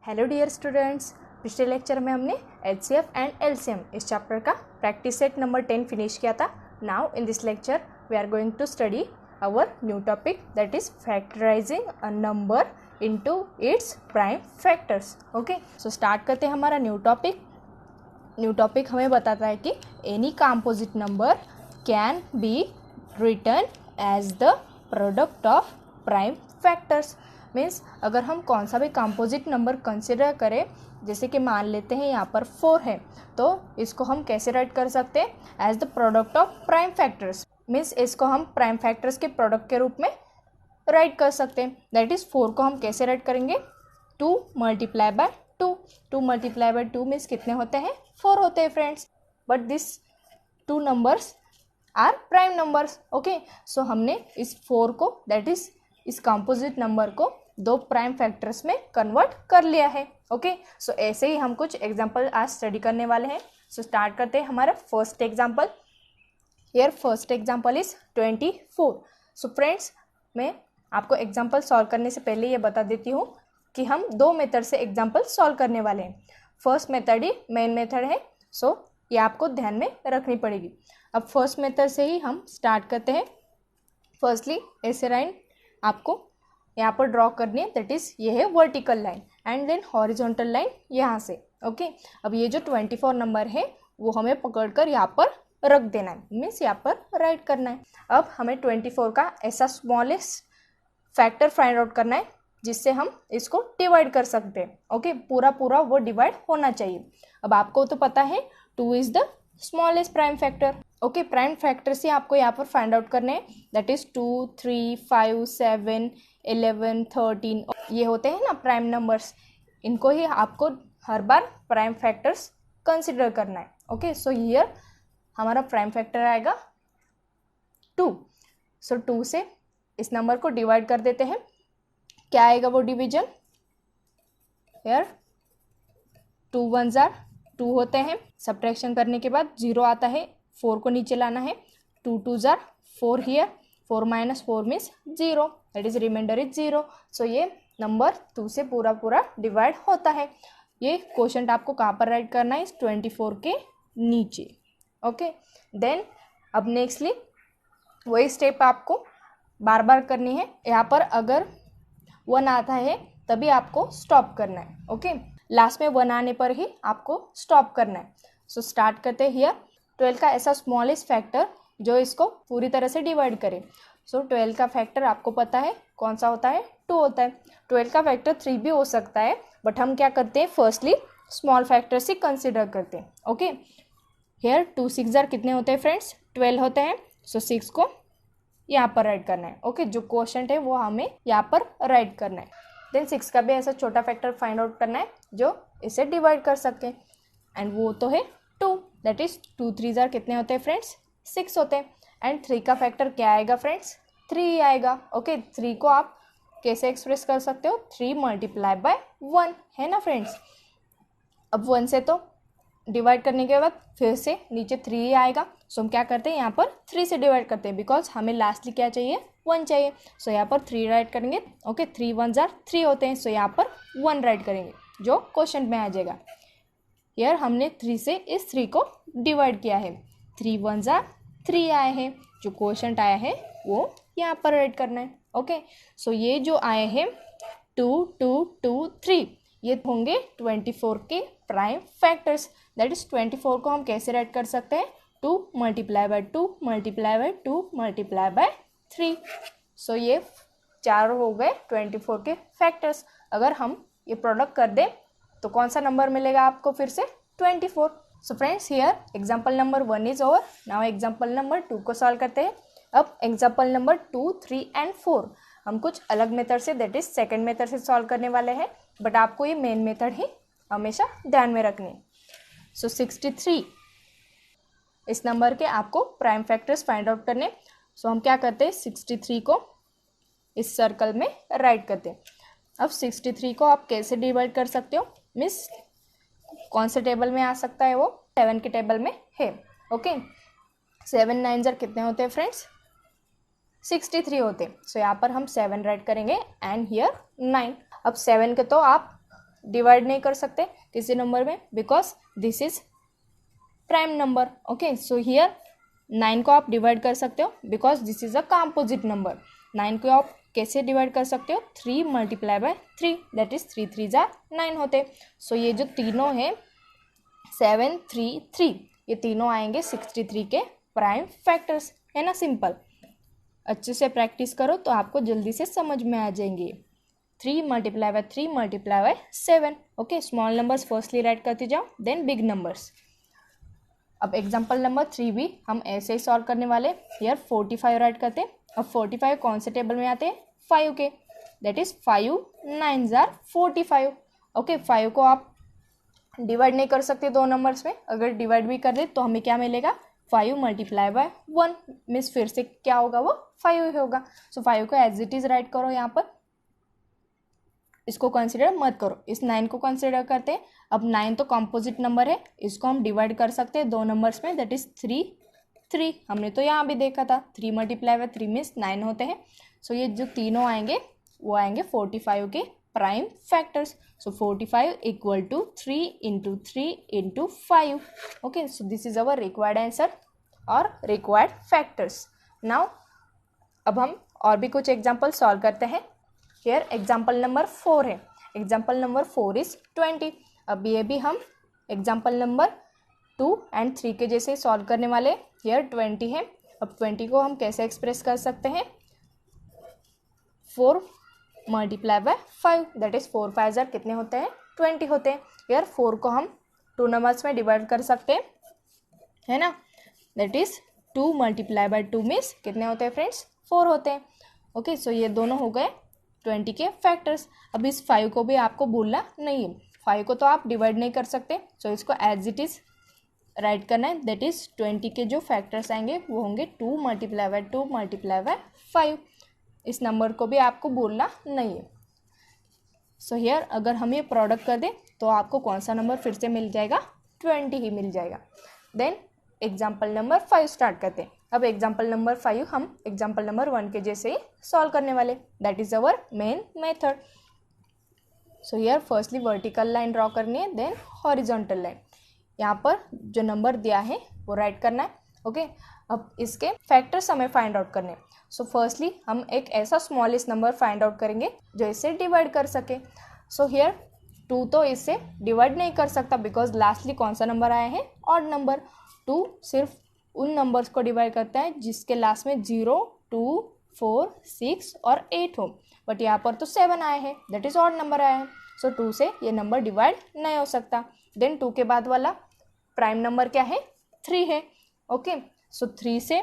Hello dear students, पिछले lecture में हमने एचसीएफ एंड एलसीएम इस चैप्टर का प्रैक्टिस सेट नंबर 10 फिनिश किया था. Now in this lecture we are going to study our new topic that is factorising a number into its prime factors. Okay, so start करते हैं हमारा new topic. New topic हमें बताता है कि any composite number can be written as the product of prime factors. Means अगर हम कौन सा भी कंपोजिट नंबर कंसिडर करें, जैसे कि मान लेते हैं यहाँ पर 4 है, तो इसको हम कैसे राइट कर सकते हैं as the product of prime factors. Means इसको हम प्राइम फैक्टर्स के प्रोडक्ट के रूप में राइट कर सकते हैं. दैट इज 4 को हम कैसे राइट करेंगे, 2 multiply by 2. 2 multiply by 2 means कितने होते हैं, 4 होते हैं friends. But this 2 numbers are prime numbers. Okay, so हमने इस 4 को दैट इज इस कंपोजिट नंबर को 2 प्राइम फैक्टर्स में कन्वर्ट कर लिया है. ओके, सो ऐसे ही हम कुछ एग्जांपल आज स्टडी करने वाले हैं. सो स्टार्ट करते हैं हमारा first example. Here first example is 24. So friends, मैं आपको एग्जांपल सॉल्व करने से पहले ये बता देती हूँ कि हम 2 मेथड से एग्जांपल सॉल्व करने वाले हैं. फर्स्ट मेथड ही मेन मेथड है, सो ये आपको ध्यान में रखनी पड़ेगी. अब फर्स्ट मेथड से ही हम स्टार्ट करते हैं. फर्स्टली ऐसे लाइन आपको यहाँ पर ड्रॉ करनी है, दैट इज ये है vertical line and then horizontal line यहाँ से. ओके, अब ये जो 24 नंबर है वो हमें पकड़कर यहाँ पर रख देना है, मीन्स यहाँ पर राइट करना है. अब हमें 24 का ऐसा स्मॉलेस्ट फैक्टर फाइंड आउट करना है जिससे हम इसको डिवाइड कर सकते हैं. ओके, पूरा वो डिवाइड होना चाहिए. अब आपको तो पता है 2 is the smallest prime factor. Okay, prime factor से आपको यहाँ पर फाइंड आउट करने हैं, दैट इज 2, 3, 5, 7, 11, 13. ये होते हैं ना प्राइम नंबर्स, इनको ही आपको हर बार प्राइम फैक्टर्स कंसिडर करना है. ओके, सो हियर हमारा प्राइम फैक्टर आएगा 2. सो 2 से इस नंबर को डिवाइड कर देते हैं. क्या आएगा वो डिवीजन, हियर 2 1s are 2 होते हैं. सब्ट्रैक्शन करने के बाद 0 आता है, 4 को नीचे लाना है. 2 2s are 4 here, 4 minus 4 means 0, that is remainder is 0. सो ये नंबर 2 से पूरा डिवाइड होता है. ये क्वेश्चन आपको कहाँ पर राइट करना है, इस 24 के नीचे. ओके, देन अब नेक्स्टली वही स्टेप आपको बार बार करनी है. यहाँ पर अगर 1 आता है तभी आपको स्टॉप करना है. ओके, लास्ट में 1 आने पर ही आपको स्टॉप करना है. सो स्टार्ट करते हैं हियर 12 का ऐसा स्मॉलेस्ट फैक्टर जो इसको पूरी तरह से डिवाइड करे. सो 12 का फैक्टर आपको पता है कौन सा होता है, 2 होता है. 12 का फैक्टर 3 भी हो सकता है, बट हम क्या करते हैं, फर्स्टली स्मॉल फैक्टर से कंसिडर करते हैं. ओके, हेयर 2 6s are कितने होते हैं फ्रेंड्स, 12 होते हैं. सो 6 को यहाँ पर राइट करना है. ओके, जो क्वोशंट है वो हमें यहाँ पर राइट करना है. देन 6 का भी ऐसा छोटा फैक्टर फाइंड आउट करना है जो इसे डिवाइड कर सके, एंड वो तो है 2. दैट इज 2 3s are कितने होते हैं फ्रेंड्स, 6 होते हैं. एंड 3 का फैक्टर क्या आएगा फ्रेंड्स, 3 आएगा. ओके, 3 को आप कैसे एक्सप्रेस कर सकते हो, 3 मल्टीप्लाई बाय 1 है ना फ्रेंड्स. अब 1 से तो डिवाइड करने के बाद फिर से नीचे 3 आएगा. सो हम क्या करते हैं, यहाँ पर 3 से डिवाइड करते हैं, बिकॉज हमें लास्टली क्या चाहिए, 1 चाहिए. सो यहाँ पर 3 राइट करेंगे. ओके, 3 1s are 3 होते हैं. सो यहाँ पर 1 राइट करेंगे जो क्वेश्चन में आ जाएगा. यार हमने 3 से इस 3 को डिवाइड किया है, 3 1s are 3 आए हैं. जो क्वोशंट आया है वो यहाँ पर राइट करना है. ओके, सो ये जो आए हैं 2 2 2 3 ये होंगे 24 के प्राइम फैक्टर्स. दैट इज 24 को हम कैसे राइट कर सकते हैं, 2 multiply by 2 multiply by 2 multiply bye 3. सो ये 4 हो गए 24 के फैक्टर्स. अगर हम ये प्रोडक्ट कर दें तो कौन सा नंबर मिलेगा आपको, फिर से 24. So friends, here example number 1 is over. Now example number 2 को सॉल्व करते हैं. अब एग्जाम्पल नंबर 2 3 एंड 4 हम कुछ अलग मेथड से, दैट इज सेकेंड मेथड से सॉल्व करने वाले हैं, बट आपको ये मेन मेथड ही हमेशा ध्यान में रखनी है. सो 63 इस नंबर के आपको प्राइम फैक्टर्स फाइंड आउट करने. सो हम क्या करते हैं, 63 को इस सर्कल में राइट करते हैं. अब 63 को आप कैसे डिवाइड कर सकते हो, मिस कौन से टेबल में आ सकता है, वो 7 के टेबल में है. ओके, 7 9s are कितने होते हैं फ्रेंड्स, 63 होते हैं. सो यहाँ पर हम 7 राइट करेंगे एंड हियर 9. अब 7 के तो आप डिवाइड नहीं कर सकते किसी नंबर में, because this is prime number. Okay, so here 9 को आप डिवाइड कर सकते हो because this is a composite number. 9 को आप कैसे डिवाइड कर सकते हो? 3 मल्टीप्लाई बाय 3, दैट इज 3 3 जार 9 होते। सो ये जो तीनों हैं 7 3 3, ये तीनों आएंगे 63 के प्राइम फैक्टर्स, है ना। सिंपल, अच्छे से प्रैक्टिस करो तो आपको जल्दी से समझ में आ जाएंगे। 3 multiply by 3 multiply by 7। Okay, small numbers firstly right करते जाओ, देन बिग नंबर्स। अब एग्जाम्पल नंबर 3 भी हम ऐसे ही सॉल्व करने वाले। हियर 45 राइट करते हैं। अब 45 कौन से टेबल में आते हैं? 5 के, दैट इज 5 9 जार 45। ओके, 5 को आप डिवाइड नहीं कर सकते दो नंबर्स में, अगर डिवाइड भी कर दे तो हमें क्या मिलेगा? 5 मल्टीप्लाई बाय 1 मीन्स फिर से क्या होगा? वो 5 ही होगा। सो 5 को एज इट इज राइट करो यहाँ पर, इसको कंसिडर मत करो। इस 9 को कंसिडर करते हैं। अब 9 तो कंपोजिट नंबर है, इसको हम डिवाइड कर सकते हैं दो नंबर्स में, दैट इज 3 3। हमने तो यहाँ भी देखा था 3 मल्टीप्लाई बाय 3 मीन्स 9 होते हैं। सो ये जो तीनों आएंगे वो आएंगे 45 के prime factors. So 45 equal to 3 into 3 into 5। Okay, so this is our required answer और रिक्वायर्ड फैक्टर्स। नाउ अब हम और भी कुछ एग्जाम्पल सॉल्व करते हैं। हियर एग्जाम्पल नंबर 4 है। Example number 4 is 20। अब ये भी हम एग्जाम्पल नंबर 2 एंड 3 के जैसे सॉल्व करने वाले। हियर 20 है। अब 20 को हम कैसे एक्सप्रेस कर सकते हैं? 4 multiply by 5, that is 4 5 jar कितने होते हैं? 20 होते हैं। हियर 4 को हम 2 नंबर्स में डिवाइड कर सकते हैं, है ना। That is 2 multiply by 2 means कितने होते हैं फ्रेंड्स? 4 होते हैं। ओके, सो ये दोनों हो गए 20 के फैक्टर्स। अब इस 5 को भी आपको भूलना नहीं है। 5 को तो आप डिवाइड नहीं कर सकते, सो इसको एज इट इज राइट करना है। दैट इज 20 के जो फैक्टर्स आएंगे वो होंगे 2 मल्टीप्लाई बाय 2 मल्टीप्लाई बाय 5। इस नंबर को भी आपको बोलना नहीं है। सो हियर अगर हम ये प्रोडक्ट कर दें तो आपको कौन सा नंबर फिर से मिल जाएगा? 20 ही मिल जाएगा। देन एग्जाम्पल नंबर 5 स्टार्ट करते हैं। अब एग्जाम्पल नंबर 5 हम एग्जाम्पल नंबर 1 के जैसे ही सॉल्व करने वाले, that is our main method. So here firstly vertical line draw करनी है, देन हॉरिजॉन्टल लाइन। यहाँ पर जो नंबर दिया है वो राइट करना है। ओके, अब इसके फैक्टर्स हमें फाइंड आउट करने हैं। सो फर्स्टली हम एक ऐसा स्मॉलेस्ट नंबर फाइंड आउट करेंगे जो इसे डिवाइड कर सके। सो हियर 2 तो इससे डिवाइड नहीं कर सकता बिकॉज लास्टली कौन सा नंबर आया है? Odd number. 2 सिर्फ उन नंबर्स को डिवाइड करता है जिसके लास्ट में 0 2 4 6 और 8 हो, बट यहाँ पर तो 7 आए हैं, दैट इज ऑड नंबर आया है। सो 2 से ये नंबर डिवाइड नहीं हो सकता। देन 2 के बाद वाला प्राइम नंबर क्या है? 3 है। ओके, सो 3 से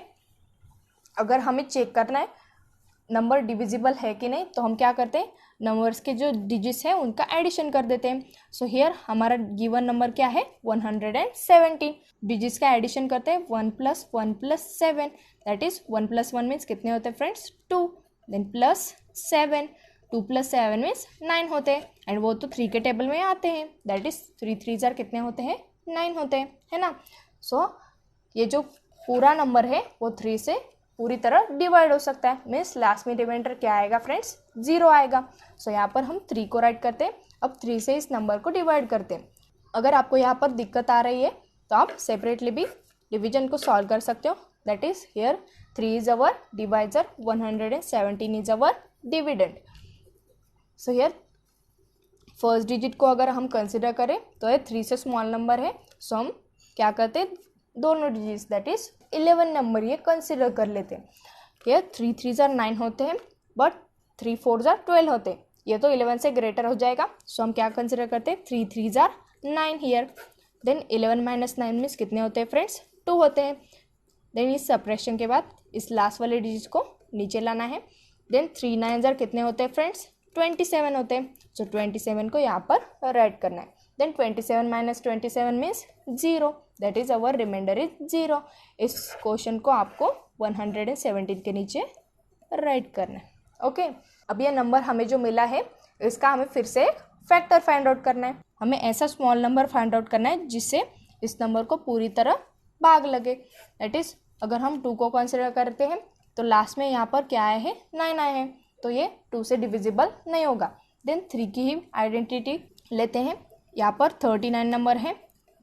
अगर हमें चेक करना है नंबर डिविजिबल है कि नहीं, तो हम क्या करते हैं? नंबर्स के जो डिजिट्स हैं उनका एडिशन कर देते हैं। सो हियर हमारा गिवन नंबर क्या है? 117। डिजिट्स का एडिशन करते हैं 1 + 1 + 7, दैट इज 1 + 1 मीन्स कितने होते हैं फ्रेंड्स? 2। देन प्लस 7, 2 + 7 मीन्स 9 होते हैं, एंड वो तो 3 के टेबल में आते हैं, दैट इज 3 3 जार कितने होते हैं? 9 होते हैं, है ना। सो ये जो पूरा नंबर है वो 3 से पूरी तरह डिवाइड हो सकता है, मीन्स लास्ट में रिमाइंडर क्या आएगा फ्रेंड्स? 0 आएगा। सो यहाँ पर हम 3 को राइट करते हैं। अब 3 से इस नंबर को डिवाइड करते हैं। अगर आपको यहाँ पर दिक्कत आ रही है तो आप सेपरेटली भी डिवीजन को सॉल्व कर सकते हो, that is here 3 is our divisor, 117 is our dividend. So here first digit को अगर हम कंसिडर करें तो ये 3 से स्मॉल नंबर है, सो हम क्या करते हैं? दोनों डिजिट्स दैट इज 11 नंबर ये कंसिडर कर लेते हैं। ये 3 3 जार 9 होते हैं, बट 3 4 जार 12 होते हैं, ये तो 11 से ग्रेटर हो जाएगा। सो हम क्या कंसिडर करते हैं? 3 3 जार 9 हियर। देन 11 - 9 मीन्स कितने होते हैं फ्रेंड्स? 2 होते हैं। देन इस सप्रेशन के बाद इस लास्ट वाले डिजिट को नीचे लाना है। देन 3 9 जार कितने होते हैं फ्रेंड्स? 27 होते हैं। सो 27 को यहाँ पर राइट करना है। Then 27 - 27 means 0, that is our remainder is 0। इस क्वेश्चन को आपको 117 के नीचे राइट करना है। ओके, अब ये नंबर हमें जो मिला है इसका हमें फिर से एक फैक्टर फाइंड आउट करना है। हमें ऐसा स्मॉल नंबर फाइंड आउट करना है जिससे इस नंबर को पूरी तरह भाग लगे। दैट इज अगर हम 2 को कंसिडर करते हैं तो लास्ट में यहाँ पर क्या आए हैं? 9 आए हैं, तो ये 2 से डिविजिबल नहीं होगा। देन 3 की ही आइडेंटिटी लेते हैं। यहाँ पर 39 नंबर है,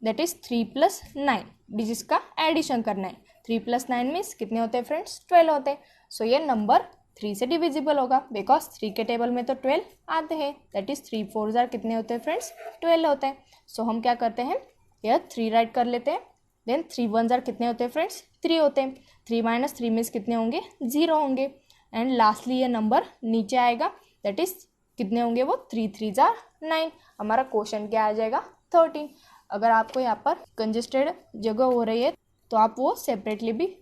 दैट इज़ 3 + 9 डिजिट्स का एडिशन करना है। 3 + 9 मीन्स कितने होते हैं फ्रेंड्स? 12 होते हैं। सो ये नंबर 3 से डिविजिबल होगा, बिकॉज 3 के टेबल में तो 12 आते हैं, दैट इज़ 3 4 जार कितने होते हैं फ्रेंड्स? 12 होते हैं। सो हम क्या करते हैं, यह 3 राइट कर लेते हैं। देन 3 1 जार कितने होते हैं फ्रेंड्स? 3 होते हैं। 3 - 3 मीन्स कितने होंगे? 0 होंगे। एंड लास्टली ये नंबर नीचे आएगा, दैट इज़ कितने होंगे वो? 3 3 जार 9। हमारा क्वेश्चन क्या आ जाएगा? 13। अगर आपको यहाँ पर कंजेस्टेड जगह हो रही है तो आप वो सेपरेटली भी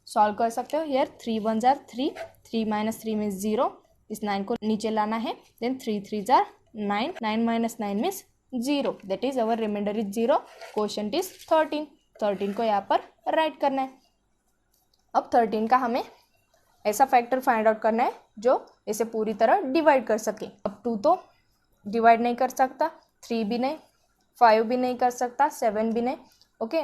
सॉल्व कर सकते हो। हियर 3 1 जार 3, 3 - 3 मीन्स 0, इस 9 को नीचे लाना है। देन 3 3 जार 9, 9 - 9 means 0, that is our remainder is 0, question is 13। 13 को यहाँ पर राइट करना है। अब 13 का हमें ऐसा फैक्टर फाइंड आउट करना है जो इसे पूरी तरह डिवाइड कर सके। अब 2 तो डिवाइड नहीं कर सकता, 3 भी नहीं, 5 भी नहीं कर सकता, 7 भी नहीं। ओके,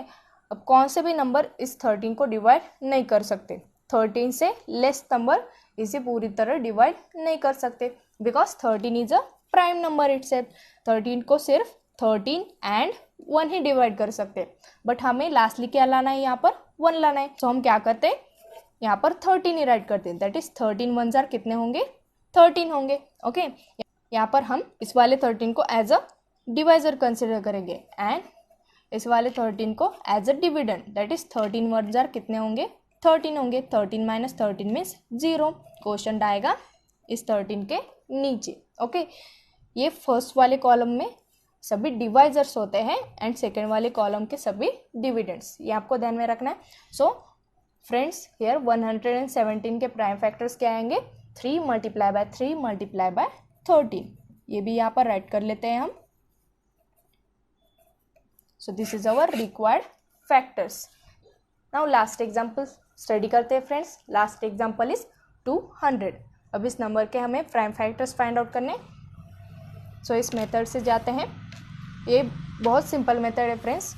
अब कौन से भी नंबर इस 13 को डिवाइड नहीं कर सकते? 13 से लेस नंबर इसे पूरी तरह डिवाइड नहीं कर सकते, because 13 is a prime number itself. 13 को सिर्फ 13 एंड 1 ही डिवाइड कर सकते, बट हमें लास्टली क्या लाना है? यहाँ पर 1 लाना है। तो हम क्या करते हैं, यहाँ पर 13 ही राइट करते हैं, दैट इज 13 1 जार कितने होंगे? 13 होंगे। ओके, यहाँ पर हम इस वाले 13 को एज अ डिवाइजर कंसिडर करेंगे एंड इस वाले 13 को as a dividend, that is 13 1 जार कितने होंगे? 13 होंगे। 13 - 13 मीन्स 0, क्वेश्चन आएगा इस 13 के नीचे। ओके, ये फर्स्ट वाले कॉलम में सभी डिवाइजर्स होते हैं एंड सेकेंड वाले कॉलम के सभी डिविडेंड्स, ये आपको ध्यान में रखना है। सो फ्रेंड्स, हियर 117 के प्राइम फैक्टर्स क्या आएंगे? 3 × 3 × 13, ये भी यहाँ पर राइट कर लेते हैं हम। सो this is our required factors. Now last example study करते हैं फ्रेंड्स। Last example is 200। अब इस नंबर के हमें प्राइम फैक्टर्स फाइंड आउट करने। सो इस मेथड से जाते हैं। ये बहुत सिंपल मेथड है फ्रेंड्स।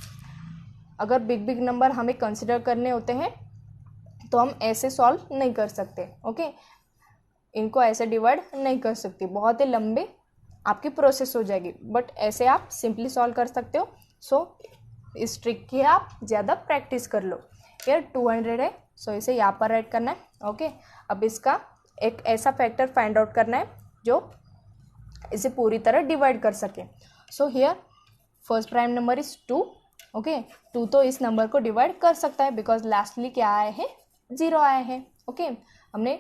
अगर बिग बिग नंबर हमें कंसिडर करने होते हैं तो हम ऐसे सॉल्व नहीं कर सकते। ओके, इनको ऐसे डिवाइड नहीं कर सकते, बहुत ही लंबे आपकी प्रोसेस हो जाएगी, बट ऐसे आप सिंपली सॉल्व कर सकते हो। सो इस ट्रिक की आप ज़्यादा प्रैक्टिस कर लो। यार 200 है, सो इसे यहाँ पर राइट करना है। ओके, अब इसका एक ऐसा फैक्टर फाइंड आउट करना है जो इसे पूरी तरह डिवाइड कर सके। So here first prime number is 2। Okay, 2 तो इस नंबर को डिवाइड कर सकता है, बिकॉज लास्टली क्या आए हैं? 0 आए हैं। ओके, हमने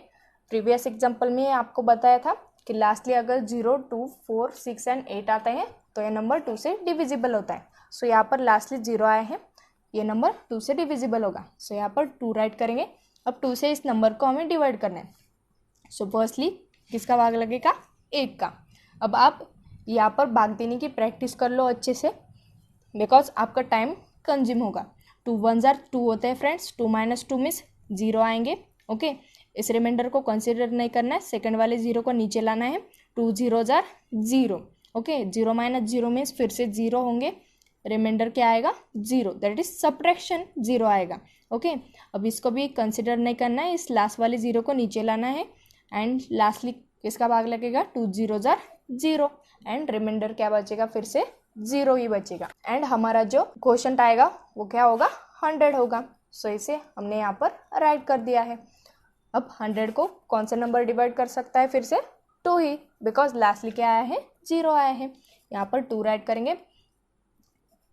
प्रीवियस एग्जाम्पल में आपको बताया था कि लास्टली अगर 0 2 4 6 एंड 8 आते हैं तो यह नंबर 2 से डिविजिबल होता है। सो यहाँ पर लास्टली 0 आए हैं, ये नंबर 2 से डिविजिबल होगा। सो यहाँ पर 2 राइट करेंगे। अब 2 से इस नंबर को हमें डिवाइड करना है। सो फर्स्टली किसका भाग लगेगा? 1 का। अब आप यहाँ पर भाग देने की प्रैक्टिस कर लो अच्छे से, बिकॉज आपका टाइम कंज्यूम होगा। 2 1 जार 2 होते हैं फ्रेंड्स, 2 - 2 मीन्स 0 आएंगे। ओके, इस रिमाइंडर को कंसिडर नहीं करना है, सेकंड वाले 0 को नीचे लाना है। 2 0 जार 0। ओके, 0 - 0 मीन्स फिर से 0 होंगे, रिमाइंडर क्या आएगा? 0, दैट इज सब्ट्रैक्शन 0 आएगा। ओके, अब इसको भी कंसिडर नहीं करना है, इस लास्ट वाले 0 को नीचे लाना है एंड लास्टली किसका भाग लगेगा? 2 0 जार 0 एंड रिमाइंडर क्या बचेगा? फिर से 0 ही बचेगा एंड हमारा जो क्वोशंट आएगा वो क्या होगा? 100 होगा। सो इसे हमने यहाँ पर राइट कर दिया है। अब 100 को कौन सा नंबर डिवाइड कर सकता है? फिर से 2 ही, बिकॉज लास्टली क्या आया है? 0 आया है। यहाँ पर 2 राइट करेंगे।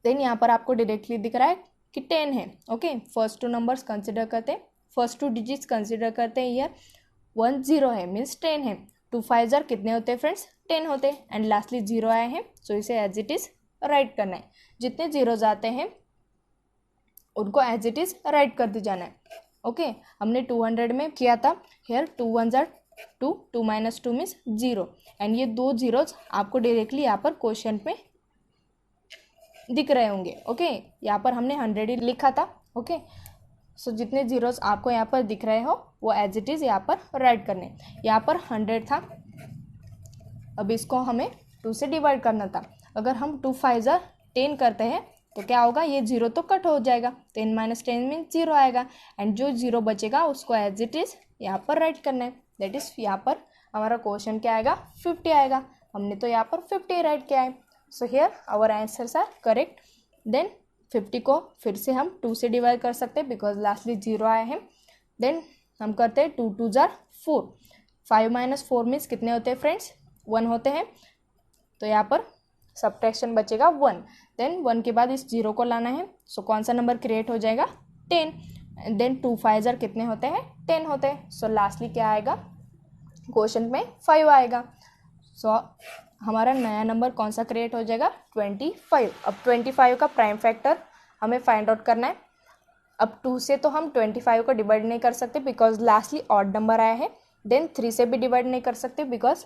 देन यहाँ पर आपको डायरेक्टली दिख रहा है कि 10 है। ओके, फर्स्ट 2 नंबर्स कंसिडर करते हैं, फर्स्ट 2 डिजिट्स कंसिडर करते हैं। यार 1 0 है मीन्स 10 है। 2 5 जार कितने होते हैं फ्रेंड्स? 10 होते हैं एंड लास्टली 0 आए हैं। सो इसे एज इट इज राइट करना है। जितने 0 आते हैं उनको एज इट इज राइट कर दी जाना है। ओके, हमने 200 में किया था। हेयर 2 1 जार 2, 2 - 2 मीन्स 0 एंड ये 2 zeros आपको डायरेक्टली यहाँ पर क्वेश्चन में दिख रहे होंगे। ओके, यहाँ पर हमने 100 ही लिखा था। ओके, सो जितने zeros आपको यहाँ पर दिख रहे हो वो एज इट इज़ यहाँ पर राइट करने। यहाँ पर 100 था, अब इसको हमें 2 से डिवाइड करना था। अगर हम 2 5 जार 10 करते हैं तो क्या होगा? ये 0 तो कट हो जाएगा, 10 - 10 मीन्स 0 आएगा एंड जो 0 बचेगा उसको एज इट इज़ यहाँ पर राइट करना है। दैट इज़ यहाँ पर हमारा क्वेश्चन क्या आएगा? 50 आएगा। हमने तो यहाँ पर 50 राइट किया है। So here our answers are correct. Then 50 को फिर से हम 2 से डिवाइड कर सकते हैं बिकॉज लास्टली 0 आया है। देन हम करते हैं 2 2 जार 4, 5 माइनस 4 मीन्स कितने होते हैं फ्रेंड्स, 1 होते हैं। तो यहाँ पर सब्ट्रैक्शन बचेगा 1। देन 1 के बाद इस 0 को लाना है, सो कौन सा नंबर क्रिएट हो जाएगा, 10। देन 2 5 जार कितने होते हैं, 10 होते हैं। सो लास्टली क्या आएगा, क्वोशंट में 5 आएगा। सो हमारा नया नंबर कौन सा क्रिएट हो जाएगा, 25। अब 25 का प्राइम फैक्टर हमें फाइंड आउट करना है। अब 2 से तो हम 25 को डिवाइड नहीं कर सकते बिकॉज लास्टली ऑड नंबर आया है। देन 3 से भी डिवाइड नहीं कर सकते बिकॉज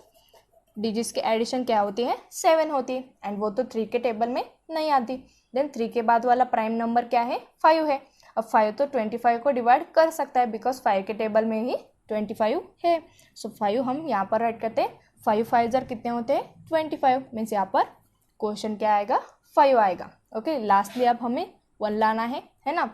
डिजिट्स की एडिशन क्या होती है, 7 होती है, एंड वो तो 3 के टेबल में नहीं आती। देन 3 के बाद वाला प्राइम नंबर क्या है, 5 है। अब 5 तो 25 को डिवाइड कर सकता है बिकॉज 5 के टेबल में ही 25 है। सो 5 हम यहाँ पर राइट करते हैं। 5 5 जार कितने होते हैं, 25 मीन्स यहाँ पर क्वेश्चन क्या आएगा, 5 आएगा। ओके, लास्टली अब हमें 1 लाना है ना।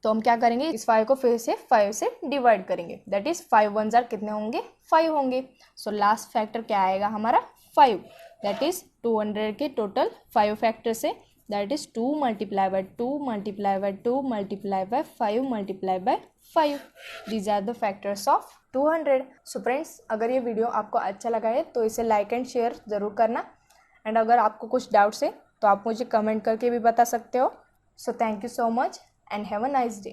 तो हम क्या करेंगे, इस 5 को फिर से 5 से डिवाइड करेंगे, दैट इज 5 1 जार कितने होंगे, 5 होंगे। सो लास्ट फैक्टर क्या आएगा हमारा, 5। दैट इज 200 के टोटल 5 फैक्टर से, that is 2 multiply by 2 multiply by 2 multiply by 5 multiply by 5। These are the factors of 200। So friends, अगर ये वीडियो आपको अच्छा लगा है तो इसे लाइक एंड शेयर ज़रूर करना, एंड अगर आपको कुछ डाउट्स है तो आप मुझे कमेंट करके भी बता सकते हो। So thank you so much and have a nice day.